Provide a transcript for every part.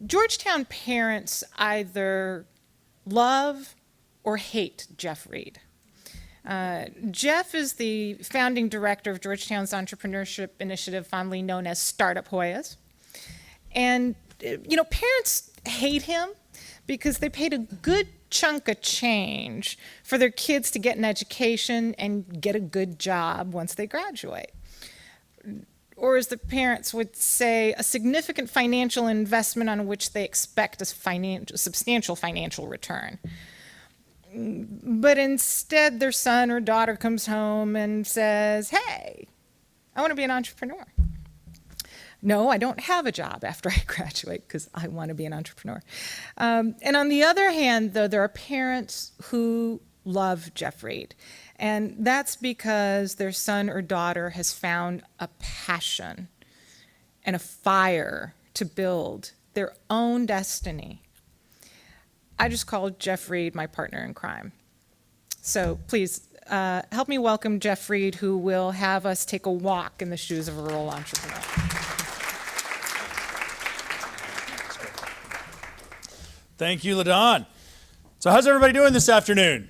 Georgetown parents either love or hate Jeff Reid. Jeff is the founding director of Georgetown's Entrepreneurship initiative, fondly known as Startup Hoyas. And, parents hate him because they paid a good chunk of change for their kids to get an education and get a good job once they graduate. Or as the parents would say, a significant financial investment on which they expect a substantial financial return. But instead, their son or daughter comes home and says, hey, I want to be an entrepreneur. No, I don't have a job after I graduate because I want to be an entrepreneur. And on the other hand, though, there are parents who love Jeff Reid. And that's because their son or daughter has found a passion and a fire to build their own destiny. I just called Jeff Reid my partner in crime. So please help me welcome Jeff Reid, who will have us take a walk in the shoes of a rural entrepreneur. Thank you, LaDon. So how's everybody doing this afternoon?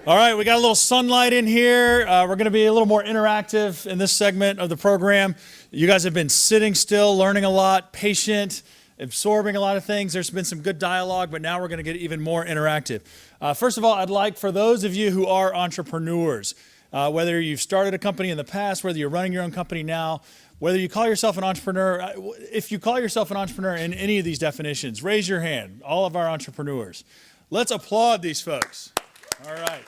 All right, we got a little sunlight in here. We're going to be a little more interactive in this segment of the program. You guys have been sitting still, learning a lot, patient, absorbing a lot of things. There's been some good dialogue, but now we're going to get even more interactive. First of all, I'd like for those of you who are entrepreneurs, whether you've started a company in the past, whether you're running your own company now, whether you call yourself an entrepreneur, if you call yourself an entrepreneur in any of these definitions, raise your hand, all of our entrepreneurs. Let's applaud these folks. All right.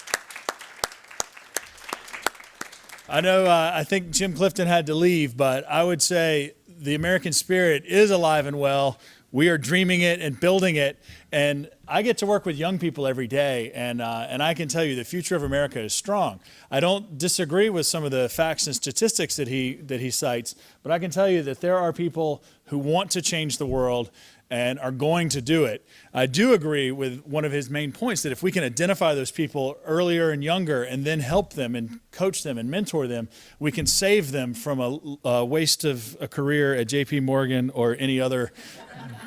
I know, I think Jim Clifton had to leave, but I would say the American spirit is alive and well. We are dreaming it and building it. And I get to work with young people every day, and I can tell you the future of America is strong. I don't disagree with some of the facts and statistics that he cites, but I can tell you that there are people who want to change the world and are going to do it. I do agree with one of his main points that if we can identify those people earlier and younger and then help them and coach them and mentor them, we can save them from a waste of a career at JP Morgan or any other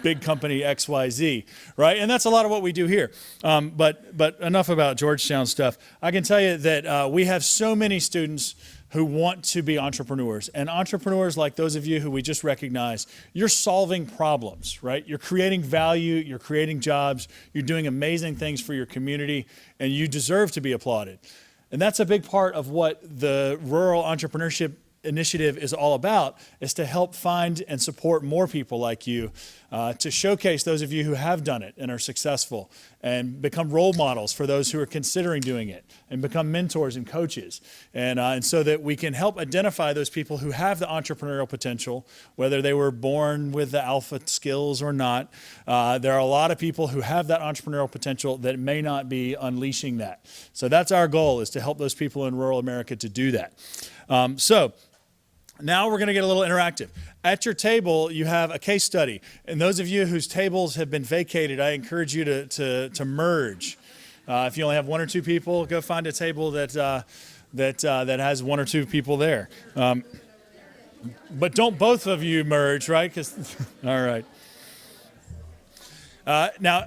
big company XYZ, right? And that's a lot of what we do here. But enough about Georgetown stuff. I can tell you that we have so many students who want to be entrepreneurs. And entrepreneurs like those of you who we just recognized, you're solving problems, right? You're creating value, you're creating jobs, you're doing amazing things for your community, and you deserve to be applauded. And that's a big part of what the Rural Entrepreneurship Initiative is all about, is to help find and support more people like you, to showcase those of you who have done it and are successful, and become role models for those who are considering doing it, and become mentors and coaches, and so that we can help identify those people who have the entrepreneurial potential, whether they were born with the alpha skills or not. There are a lot of people who have that entrepreneurial potential that may not be unleashing that. So that's our goal, is to help those people in rural America to do that. So now we're going to get a little interactive. At your table, you have a case study. And those of you whose tables have been vacated, I encourage you to merge. If you only have one or two people, go find a table that has one or two people there. But don't both of you merge, right? All right. Now,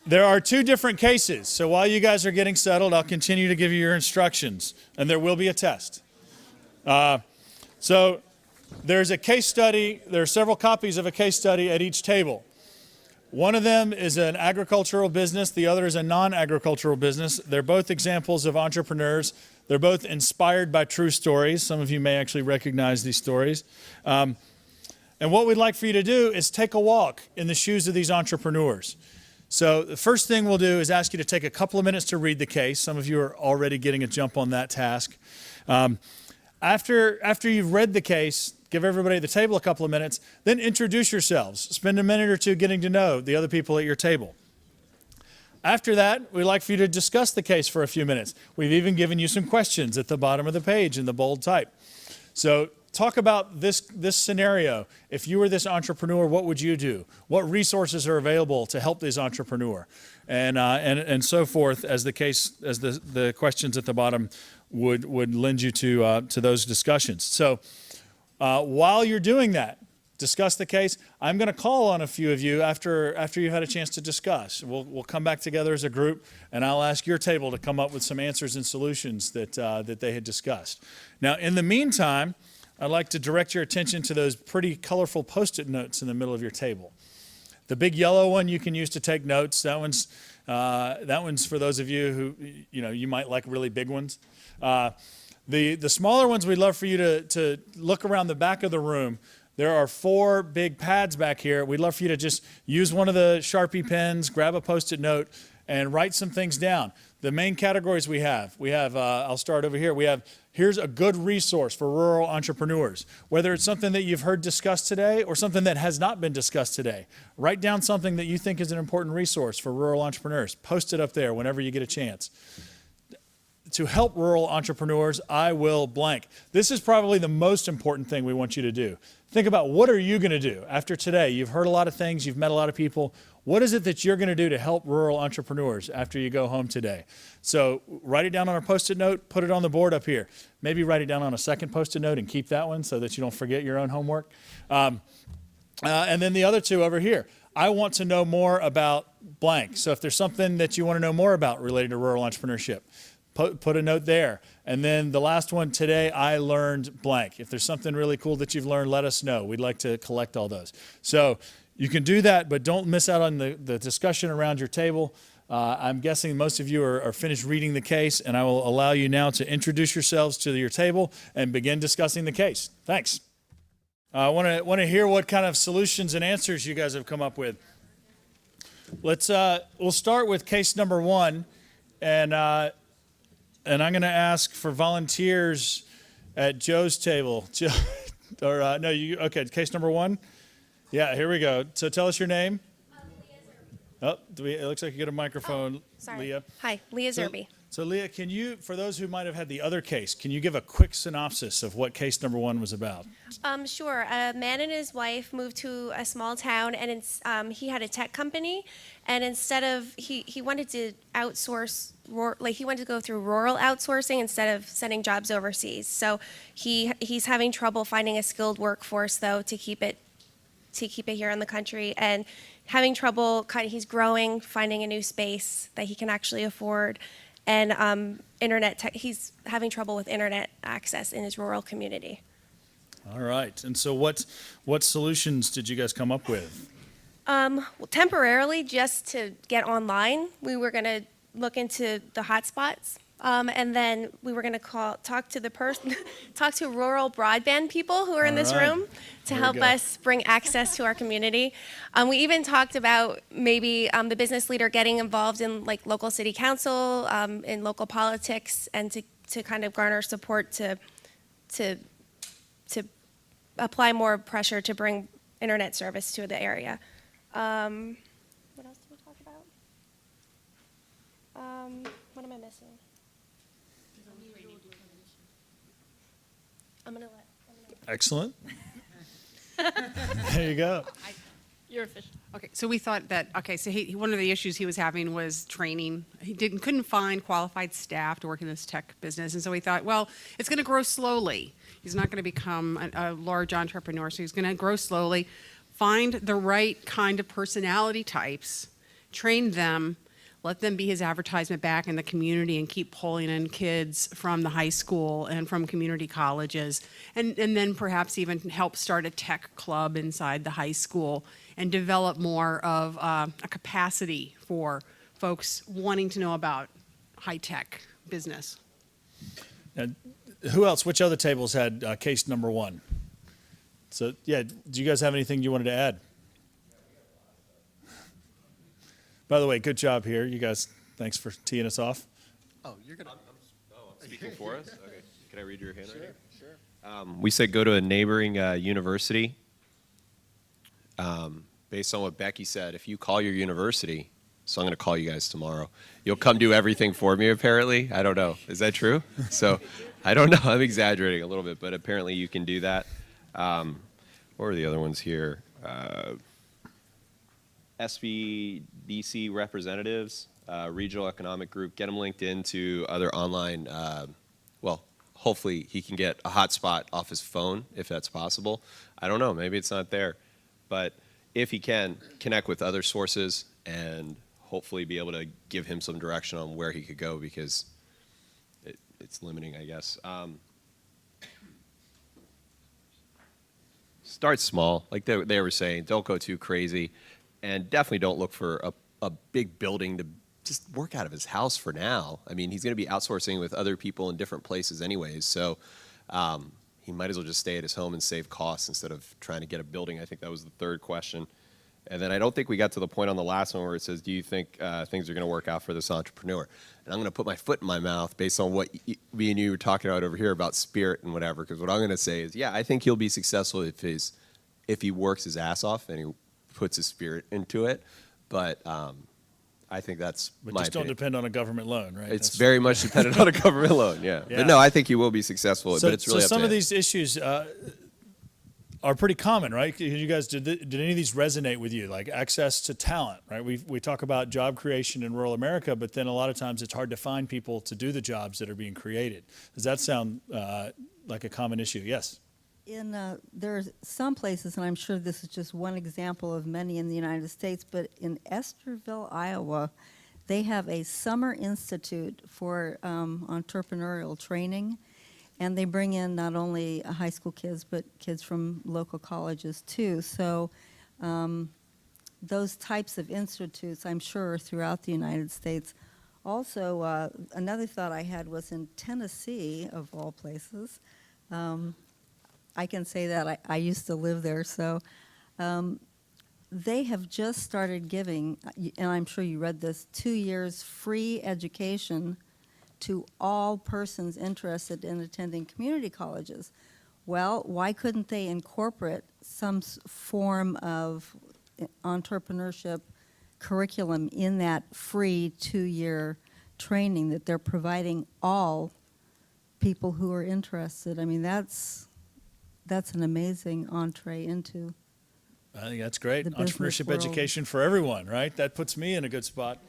there are two different cases. So while you guys are getting settled, I'll continue to give you your instructions. And there will be a test. So there's a case study. There are several copies of a case study at each table. One of them is an agricultural business. The other is a non-agricultural business. They're both examples of entrepreneurs. They're both inspired by true stories. Some of you may actually recognize these stories. And what we'd like for you to do is take a walk in the shoes of these entrepreneurs. So the first thing we'll do is ask you to take a couple of minutes to read the case. Some of you are already getting a jump on that task. After you've read the case, give everybody at the table a couple of minutes, then introduce yourselves. Spend a minute or two getting to know the other people at your table. After that, we'd like for you to discuss the case for a few minutes. We've even given you some questions at the bottom of the page in the bold type. So talk about this scenario. If you were this entrepreneur, what would you do? What resources are available to help this entrepreneur? And so forth, as the questions at the bottom would lend you to those discussions. So while you're doing that, discuss the case. I'm going to call on a few of you after you've had a chance to discuss. We'll come back together as a group, and I'll ask your table to come up with some answers and solutions that they had discussed. Now, in the meantime, I'd like to direct your attention to those pretty colorful Post-it notes in the middle of your table. The big yellow one you can use to take notes. That one's for those of you who, you might like really big ones. The smaller ones, we'd love for you to look around the back of the room. There are 4 big pads back here. We'd love for you to just use one of the Sharpie pens, grab a Post-it note, and write some things down. The main categories we have, I'll start over here. Here's a good resource for rural entrepreneurs. Whether it's something that you've heard discussed today or something that has not been discussed today, write down something that you think is an important resource for rural entrepreneurs. Post it up there whenever you get a chance. To help rural entrepreneurs, I will blank. This is probably the most important thing we want you to do. Think about, what are you going to do after today? You've heard a lot of things. You've met a lot of people. What is it that you're going to do to help rural entrepreneurs after you go home today? So write it down on a Post-it note, put it on the board up here. Maybe write it down on a second Post-it note and keep that one so that you don't forget your own homework. And then the other 2 over here. I want to know more about blank. So if there's something that you want to know more about related to rural entrepreneurship, put a note there. And then the last one, today I learned blank. If there's something really cool that you've learned, let us know. We'd like to collect all those. So you can do that, but don't miss out on the discussion around your table. I'm guessing most of you are finished reading the case, and I will allow you now to introduce yourselves to your table and begin discussing the case. Thanks. I want to hear what kind of solutions and answers you guys have come up with. We'll start with case number 1, and I'm going to ask for volunteers at Joe's table. Okay, case number 1? Yeah, here we go. So tell us your name. Leah. Oh, it looks like you get a microphone, Sorry. Leah. Hi, Leah Zerby. So Leah, can you, for those who might have had the other case, can you give a quick synopsis of what case number 1 was about? Sure. A man and his wife moved to a small town, and he had a tech company, and instead of he wanted to outsource, he wanted to go through rural outsourcing instead of sending jobs overseas. So he's having trouble finding a skilled workforce though to keep it here in the country, and having trouble. He's growing, finding a new space that he can actually afford. And he's having trouble with internet access in his rural community. All right. And so what solutions did you guys come up with? Well, temporarily, just to get online, we were going to look into the hotspots, and then we were going to talk to rural broadband people who are in this room to help us bring access to our community. We even talked about maybe the business leader getting involved in like local city council, in local politics, and to kind of garner support to apply more pressure to bring internet service to the area. What else did we talk about? What am I missing? I'm gonna let. Excellent. There you go. You're official. Okay, so we thought that, so one of the issues he was having was training. He couldn't find qualified staff to work in this tech business, and so we thought, well, it's going to grow slowly. He's not going to become a large entrepreneur, so he's going to grow slowly, find the right kind of personality types, train them, let them be his advertisement back in the community, and keep pulling in kids from the high school and from community colleges, and then perhaps even help start a tech club inside the high school and develop more of a capacity for folks wanting to know about high-tech business. Now, who else? Which other tables had case number 1? So, yeah, do you guys have anything you wanted to add? By the way, good job here. You guys, thanks for teeing us off. Oh, you're going to... I'm speaking for us? Okay. Can I read your hand? Sure. We said go to a neighboring university. Based on what Becky said, if you call your university, so I'm going to call you guys tomorrow, you'll come do everything for me, apparently. I don't know. Is that true? So I don't know. I'm exaggerating a little bit, but apparently you can do that. What are the other ones here? SVDC representatives, regional economic group, get them linked into other online, hopefully he can get a hotspot off his phone if that's possible. I don't know, maybe it's not there, but if he can, connect with other sources and hopefully be able to give him some direction on where he could go, because it's limiting, I guess. Start small, like they were saying. Don't go too crazy, and definitely don't look for a big building to just work out of his house for now. I mean, he's going to be outsourcing with other people in different places anyways, so he might as well just stay at his home and save costs instead of trying to get a building. I think that was the third question. And then I don't think we got to the point on the last one where it says, do you think things are going to work out for this entrepreneur? And I'm going to put my foot in my mouth based on what me and you were talking about over here about spirit and whatever, because what I'm going to say is, yeah, I think he'll be successful if he works his ass off and he puts his spirit into it. But I think that's But my just don't opinion. depend on a government loan, right? It's That's- very much dependent on a government loan, yeah. Yeah. But no, I think he will be successful, So, but it's really so up some to of him. these issues are pretty common, right? You guys, did any of these resonate with you? Like access to talent, right? We talk about job creation in rural America, but then a lot of times it's hard to find people to do the jobs that are being created. Does that sound like a common issue? Yes. There are some places, and I'm sure this is just one example of many in the United States, but in Estherville, Iowa, they have a summer institute for entrepreneurial training, and they bring in not only high school kids, but kids from local colleges too. So those types of institutes, I'm sure, are throughout the United States. Also, another thought I had was in Tennessee, of all places. I can say that I used to live there, so they have just started giving, and I'm sure you read this, 2 years free education to all persons interested in attending community colleges. Well, why couldn't they incorporate some form of entrepreneurship curriculum in that free 2-year training that they're providing all people who are interested? I mean, that's an amazing entree into. I think that's great. The business Entrepreneurship world. education for everyone, right? That puts me in a good spot.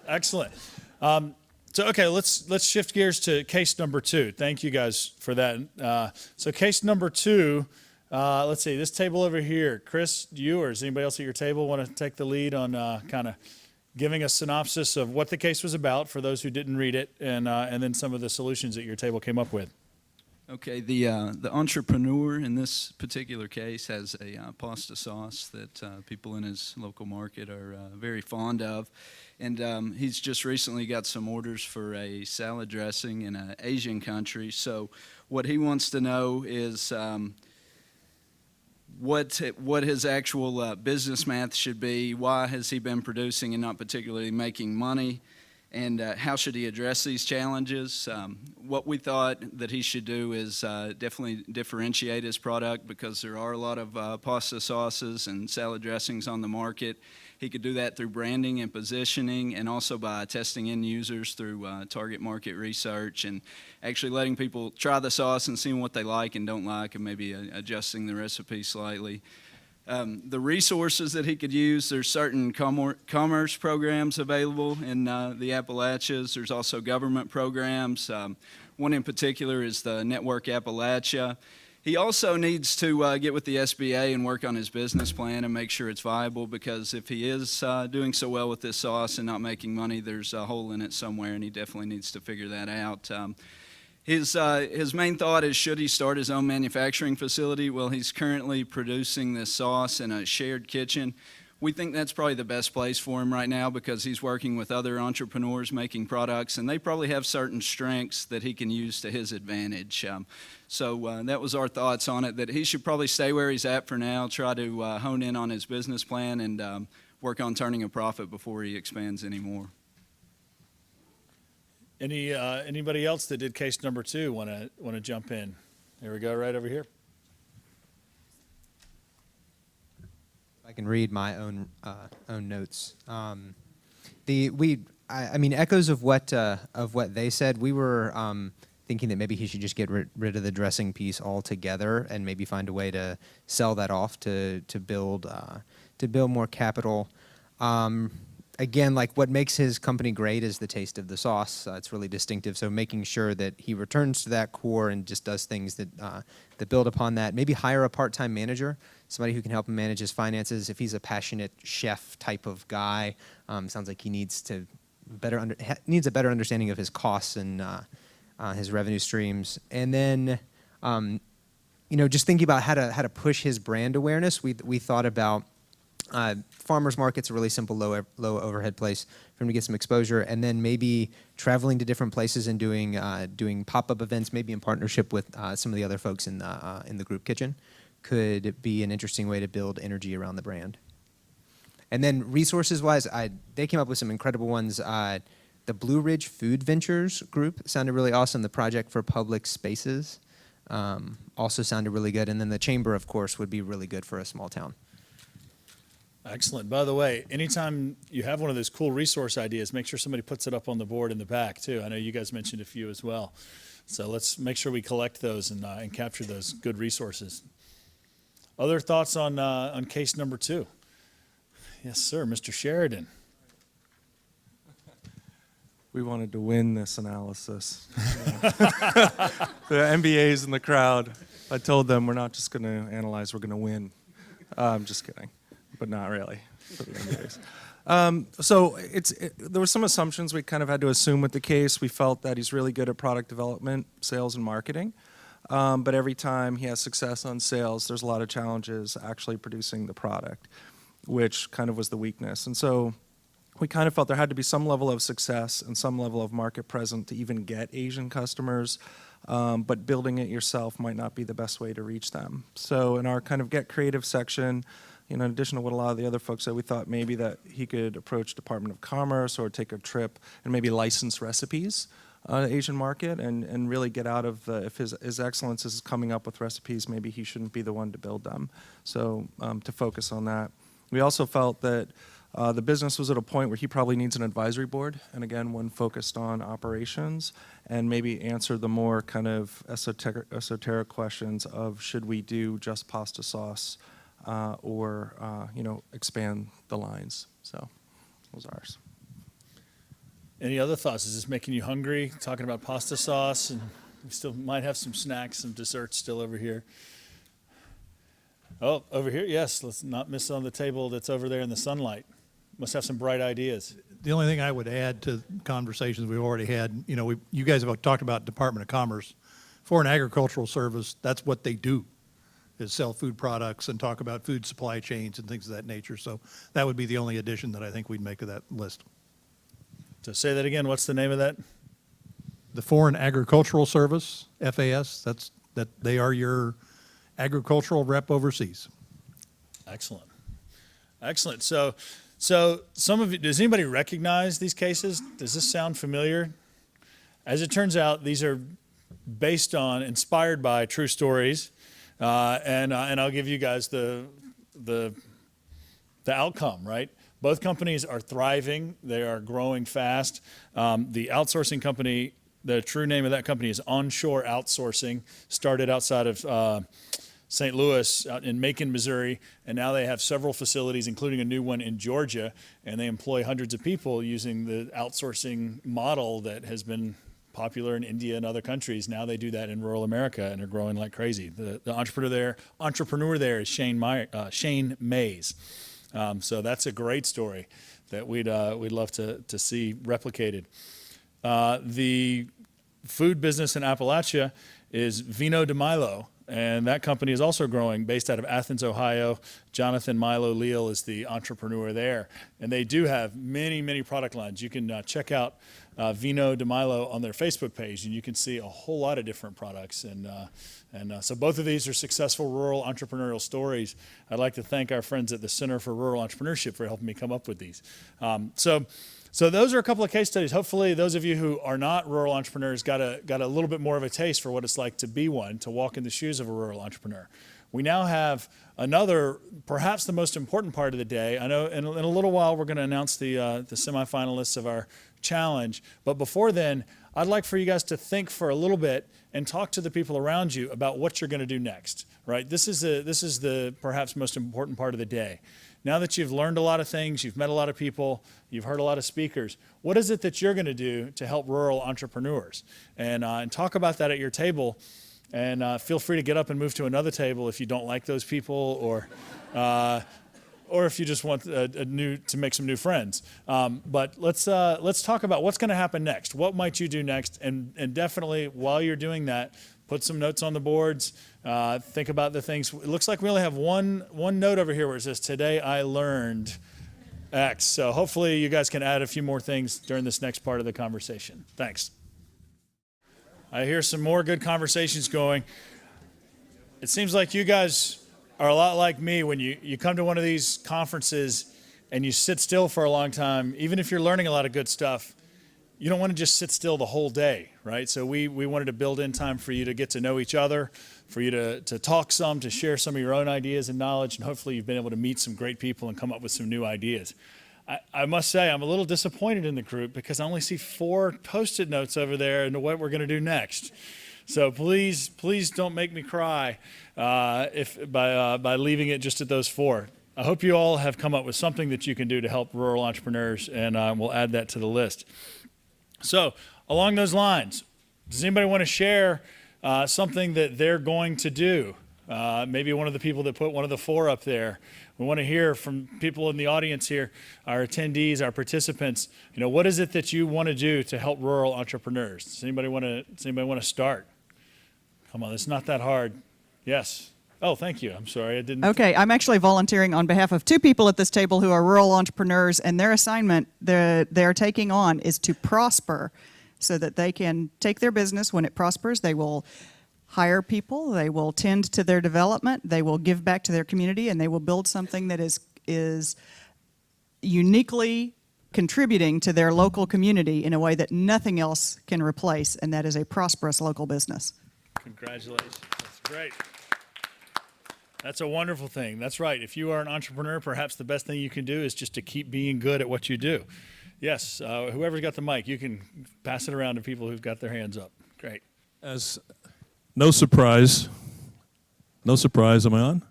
Excellent. So, okay, let's shift gears to case number 2. Thank you guys for that. So case number 2, let's see, this table over here. Chris, you or does anybody else at your table want to take the lead on kind of giving a synopsis of what the case was about for those who didn't read it, and then some of the solutions that your table came up with? Okay, the entrepreneur in this particular case has a pasta sauce that people in his local market are very fond of, and he's just recently got some orders for a salad dressing in an Asian country. So what he wants to know is what his actual business math should be, why has he been producing and not particularly making money, and how should he address these challenges? What we thought that he should do is definitely differentiate his product, because there are a lot of pasta sauces and salad dressings on the market. He could do that through branding and positioning, and also by testing end users through target market research and actually letting people try the sauce and seeing what they like and don't like, and maybe adjusting the recipe slightly. The resources that he could use, there's certain commerce programs available in the Appalachias. There's also government programs. One in particular is the Network Appalachia. He also needs to get with the SBA and work on his business plan and make sure it's viable, because if he is doing so well with this sauce and not making money, there's a hole in it somewhere, and he definitely needs to figure that out. His main thought is, should he start his own manufacturing facility? Well, he's currently producing this sauce in a shared kitchen. We think that's probably the best place for him right now, because he's working with other entrepreneurs making products, and they probably have certain strengths that he can use to his advantage. So that was our thoughts on it, that he should probably stay where he's at for now, try to hone in on his business plan, and work on turning a profit before he expands anymore. Anybody else that did case number 2 want to jump in? There we go, right over here. I can read my own notes. I mean, echoes of what they said. We were thinking that maybe he should just get rid of the dressing piece altogether, and maybe find a way to sell that off to build more capital. again, like what makes his company great is the taste of the sauce. It's really distinctive. So making sure that he returns to that core and just does things that that build upon that. Maybe hire a part-time manager, somebody who can help him manage his finances. If he's a passionate chef type of guy, sounds like he needs to needs a better understanding of his costs and his revenue streams. And then, just thinking about how to push his brand awareness, we thought about farmers market's a really simple, low overhead place for him to get some exposure, and then maybe traveling to different places and doing pop-up events, maybe in partnership with some of the other folks in the group kitchen, could be an interesting way to build energy around the brand. And then resources-wise, they came up with some incredible ones. The Blue Ridge Food Ventures group sounded really awesome. The Project for Public Spaces also sounded really good. And then the Chamber, of course, would be really good for a small town. Excellent. By the way, anytime you have one of those cool resource ideas, make sure somebody puts it up on the board in the back, too. I know you guys mentioned a few as well. So let's make sure we collect those and capture those good resources. Other thoughts on case number 2? Yes, sir. Mr. Sheridan. We wanted to win this analysis. The MBAs in the crowd, I told them we're not just going to analyze, we're going to win. I'm just kidding, but not really for the MBAs. So there were some assumptions we kind of had to assume with the case. We felt that he's really good at product development, sales, and marketing. But every time he has success on sales, there's a lot of challenges actually producing the product, which kind of was the weakness. And so we kind of felt there had to be some level of success and some level of market presence to even get Asian customers, but building it yourself might not be the best way to reach them. So in our kind of Get Creative section, in addition to what a lot of the other folks said, we thought maybe that he could approach Department of Commerce or take a trip and maybe license recipes on the Asian market and really get out of if his excellence is coming up with recipes, maybe he shouldn't be the one to build them. So to focus on that. We also felt that the business was at a point where he probably needs an advisory board, and again, one focused on operations, and maybe answer the more kind of esoteric questions of should we do just pasta sauce or expand the lines. So those are ours. Any other thoughts? Is this making you hungry, talking about pasta sauce? And we still might have some snacks, some desserts still over here. Oh, over here, yes. Let's not miss on the table that's over there in the sunlight. Must have some bright ideas. The only thing I would add to conversations we've already had, you guys have talked about Department of Commerce. Foreign Agricultural Service, that's what they do, is sell food products and talk about food supply chains and things of that nature. So that would be the only addition that I think we'd make to that list. So say that again. What's the name of that? The Foreign Agricultural Service, FAS, they are your agricultural rep overseas. Excellent. Excellent. So some of you, does anybody recognize these cases? Does this sound familiar? As it turns out, these are inspired by true stories, and I'll give you guys the outcome, right? Both companies are thriving. They are growing fast. The outsourcing company, the true name of that company is Onshore Outsourcing, started outside of St. Louis, out in Macon, Missouri, and now they have several facilities, including a new one in Georgia, and they employ hundreds of people using the outsourcing model that has been popular in India and other countries. Now they do that in rural America, and they're growing like crazy. The entrepreneur there is Shane Mays. So that's a great story that we'd love to see replicated. The food business in Appalachia is Vino de Milo, and that company is also growing, based out of Athens, Ohio. Jonathan Milo Leal is the entrepreneur there. And they do have many, many product lines. You can check out Vino de Milo on their Facebook page, and you can see a whole lot of different products. And so both of these are successful rural entrepreneurial stories. I'd like to thank our friends at the Center for Rural Entrepreneurship for helping me come up with these. So those are a couple of case studies. Hopefully those of you who are not rural entrepreneurs got a little bit more of a taste for what it's like to be one, to walk in the shoes of a rural entrepreneur. We now have another, perhaps the most important part of the day. I know in a little while we're going to announce the semifinalists of our challenge, but before then, I'd like for you guys to think for a little bit and talk to the people around you about what you're going to do next, right? This is the perhaps most important part of the day. now that you've learned a lot of things, you've met a lot of people, you've heard a lot of speakers, what is it that you're going to do to help rural entrepreneurs? And talk about that at your table. And feel free to get up and move to another table if you don't like those people, or if you just want to make some new friends. But let's talk about what's going to happen next. What might you do next? And definitely, while you're doing that, put some notes on the boards. Think about the things. It looks like we only have one note over here where it says, "Today I learned X." So hopefully you guys can add a few more things during this next part of the conversation. Thanks. I hear some more good conversations going. It seems like you guys are a lot like me when you come to one of these conferences and you sit still for a long time. Even if you're learning a lot of good stuff, you don't want to just sit still the whole day, right? So we wanted to build in time for you to get to know each other, for you to talk some, to share some of your own ideas and knowledge, and hopefully you've been able to meet some great people and come up with some new ideas. I must say I'm a little disappointed in the group because I only see 4 Post-it notes over there into what we're going to do next. So please don't make me cry by leaving it just at those 4. I hope you all have come up with something that you can do to help rural entrepreneurs, and we'll add that to the list. So along those lines, does anybody want to share something that they're going to do? Maybe one of the people that put one of the 4 up there. We want to hear from people in the audience here, our attendees, our participants. What is it that you want to do to help rural entrepreneurs? Does anybody want to start? Come on, it's not that hard. Yes. Oh, thank you. I'm sorry, I didn't. Okay, I'm actually volunteering on behalf of 2 people at this table who are rural entrepreneurs, and their assignment they're taking on is to prosper so that they can take their business. When it prospers, they will hire people, they will tend to their development, they will give back to their community, and they will build something that is uniquely contributing to their local community in a way that nothing else can replace, and that is a prosperous local business. Congratulations. That's great. That's a wonderful thing. That's right. If you are an entrepreneur, perhaps the best thing you can do is just to keep being good at what you do. Yes, whoever's got the mic, you can pass it around to people who've got their hands up. Great. No surprise, am I on?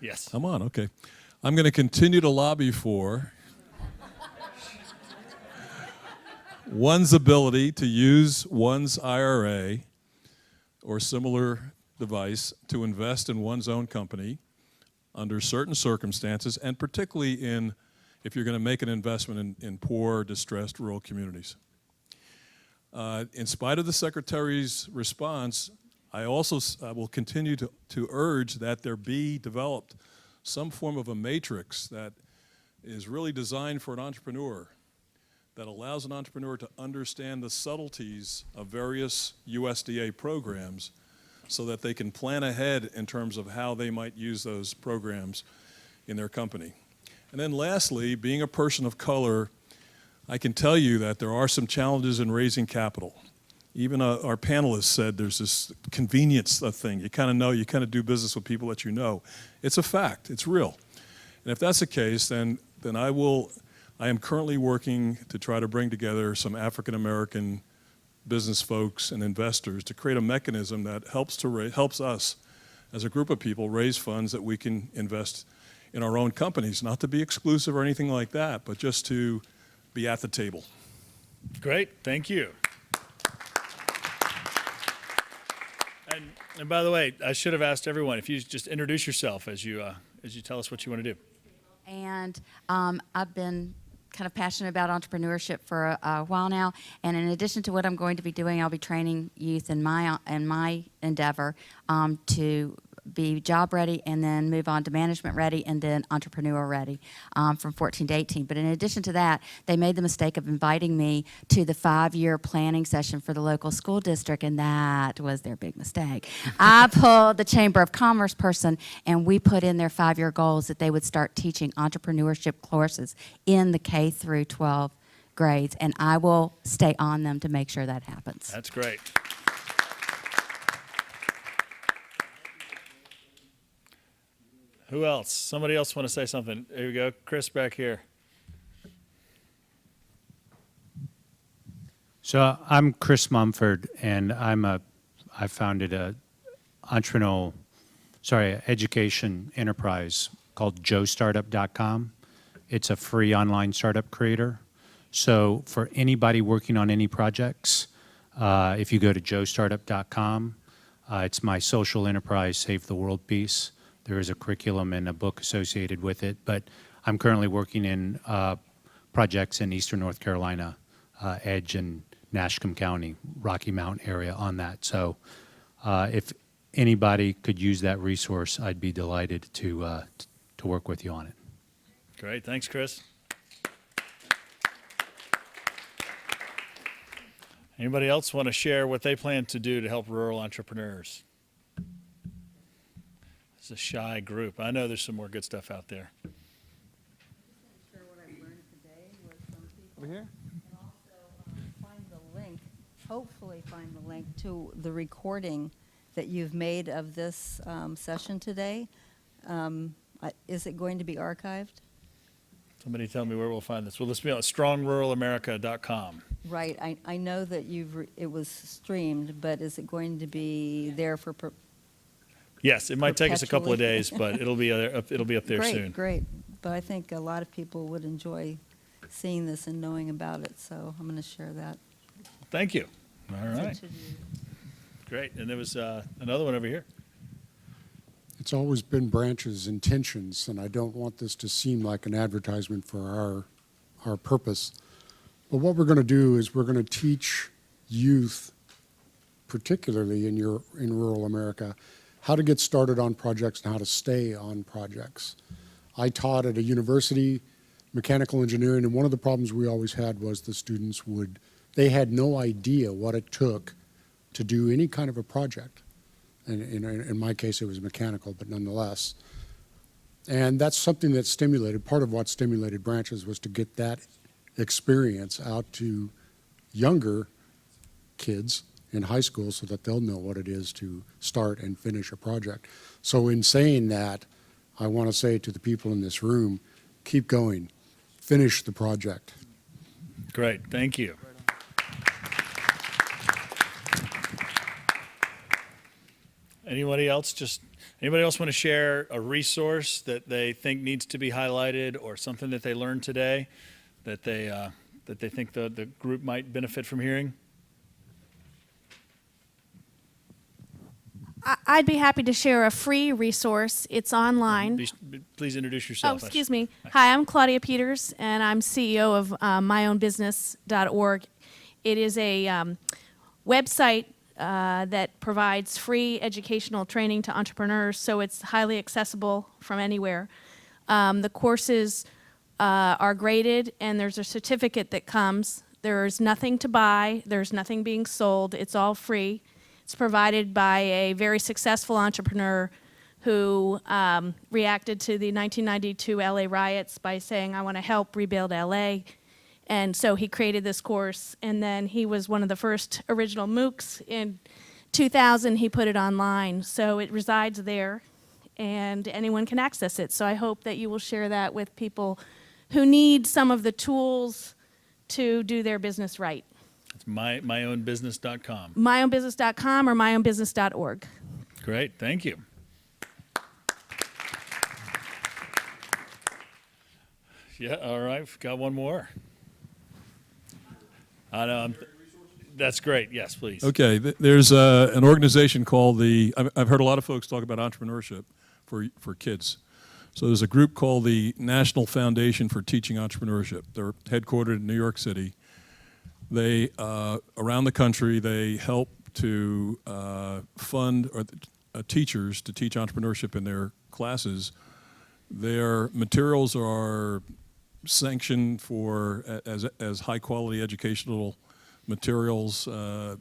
Yes. I'm on, okay. I'm going to continue to lobby for one's ability to use one's IRA or similar device to invest in one's own company under certain circumstances, and particularly if you're going to make an investment in poor, distressed rural communities. In spite of the Secretary's response, I also will continue to urge that there be developed some form of a matrix that is really designed for an entrepreneur, that allows an entrepreneur to understand the subtleties of various USDA programs so that they can plan ahead in terms of how they might use those programs in their company. And then lastly, being a person of color, I can tell you that there are some challenges in raising capital. Even our panelists said there's this convenience thing. You kind of know, you kind of do business with people that you know. It's a fact, it's real. And if that's the case, then I am currently working to try to bring together some African American business folks and investors to create a mechanism that helps us as a group of people raise funds that we can invest in our own companies, not to be exclusive or anything like that, but just to be at the table. Great, thank you. And by the way, I should have asked everyone if you just introduce yourself as you tell us what you want to do. And I've been kind of passionate about entrepreneurship for a while now. And in addition to what I'm going to be doing, I'll be training youth in my endeavor to be job ready and then move on to management ready and then entrepreneur ready from 14 to 18. But in addition to that, they made the mistake of inviting me to the 5-year planning session for the local school district, and that was their big mistake. I pulled the Chamber of Commerce person, and we put in their 5-year goals that they would start teaching entrepreneurship courses in the K through 12 grades, and I will stay on them to make sure that happens. That's great. Who else? Somebody else want to say something? Here we go. Chris back here. So I'm Chris Mumford, and I founded a education enterprise called joestartup.com. It's a free online startup creator. So for anybody working on any projects, if you go to joestartup.com, it's my social enterprise Save the World piece. There is a curriculum and a book associated with it, but I'm currently working in projects in Eastern North Carolina, Edge and Nashcombe County, Rocky Mountain area on that. So if anybody could use that resource, I'd be delighted to work with you on it. Great. Thanks, Chris. Anybody else want to share what they plan to do to help rural entrepreneurs? It's a shy group. I know there's some more good stuff out there. Over here? And also find the link, hopefully find the link to the recording that you've made of this session today. Is it going to be archived? Somebody tell me where we'll find this. Will this be on strongruralamerica.com? Right, I know that it was streamed, but is it going to be there for? Yes, it might take us a couple of Perpetually. days, but it'll be up there soon. Great, but I think a lot of people would enjoy seeing this and knowing about it, so I'm going to share that. Thank you. All right. Since you- Great. And there was another one over here. It's always been Branch's intentions, and I don't want this to seem like an advertisement for our purpose. But what we're going to do is we're going to teach youth, particularly in rural America, how to get started on projects and how to stay on projects. I taught at a university, mechanical engineering, and one of the problems we always had was the students they had no idea what it took to do any kind of a project. And in my case, it was mechanical, but nonetheless. And that's something that stimulated, part of what stimulated Branches was to get that experience out to younger kids in high school so that they'll know what it is to start and finish a project. So in saying that, I want to say to the people in this room, keep going, finish the project. Great. Thank you. Anybody else want to share a resource that they think needs to be highlighted or something that they learned today that they think the group might benefit from hearing? I'd be happy to share a free resource. It's online. Please introduce yourself. Oh, excuse me. Hi, I'm Claudia Peters, and I'm CEO of myownbusiness.org. It is a website that provides free educational training to entrepreneurs, so it's highly accessible from anywhere. The courses are graded, and there's a certificate that comes. There's nothing to buy. There's nothing being sold. It's all free. It's provided by a very successful entrepreneur who reacted to the 1992 LA riots by saying, I want to help rebuild LA. And so he created this course, and then he was one of the first original MOOCs. In 2000, he put it online. So it resides there, and anyone can access it. So I hope that you will share that with people who need some of the tools to do their business right. It's myownbusiness.com. Myownbusiness.com or myownbusiness.org. Great. Thank you. Yeah, all right. We've got one more. I know. That's great. Yes, please. Okay, there's an organization called I've heard a lot of folks talk about entrepreneurship for kids. So there's a group called the National Foundation for Teaching Entrepreneurship. They're headquartered in New York City. They, around the country, they help to fund teachers to teach entrepreneurship in their classes. Their materials are sanctioned as high quality educational materials. I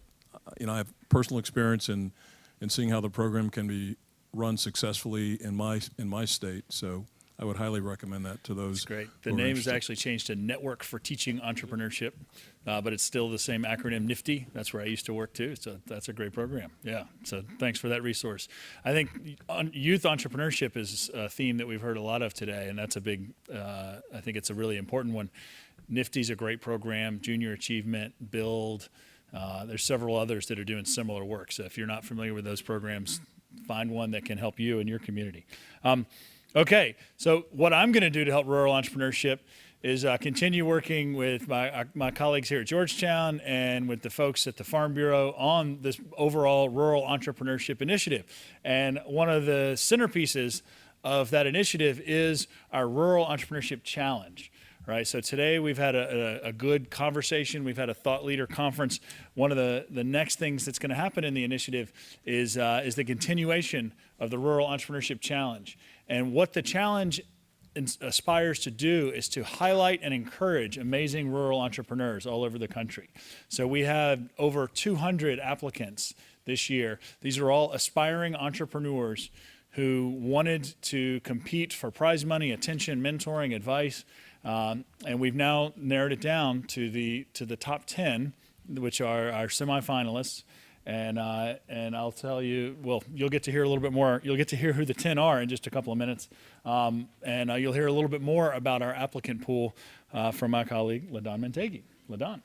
have personal experience in seeing how the program can be run successfully in my state. So I would highly recommend that to those. That's great. The name is actually changed to Network for Teaching Entrepreneurship, but it's still the same acronym, NIFTY. That's where I used to work too. So that's a great program. Yeah. So thanks for that resource. I think youth entrepreneurship is a theme that we've heard a lot of today, and that's a big. I think it's a really important one. NIFTY's a great program. Junior Achievement, Build. There's several others that are doing similar work. So if you're not familiar with those programs, find one that can help you and your community. Okay, so what I'm going to do to help rural entrepreneurship is continue working with my colleagues here at Georgetown and with the folks at the Farm Bureau on this overall rural entrepreneurship initiative. And one of the centerpieces of that initiative is our Rural Entrepreneurship Challenge. Right, so today we've had a good conversation. We've had a thought leader conference. One of the next things that's going to happen in the initiative is the continuation of the Rural Entrepreneurship Challenge. And what the challenge aspires to do is to highlight and encourage amazing rural entrepreneurs all over the country. So we had over 200 applicants this year. These are all aspiring entrepreneurs who wanted to compete for prize money, attention, mentoring, advice. And we've now narrowed it down to the top 10, which are our semifinalists. And I'll tell you, well, you'll get to hear a little bit more. You'll get to hear who the 10 are in just a couple of minutes. And you'll hear a little bit more about our applicant pool from my colleague, LaDon Mantegi. LaDon.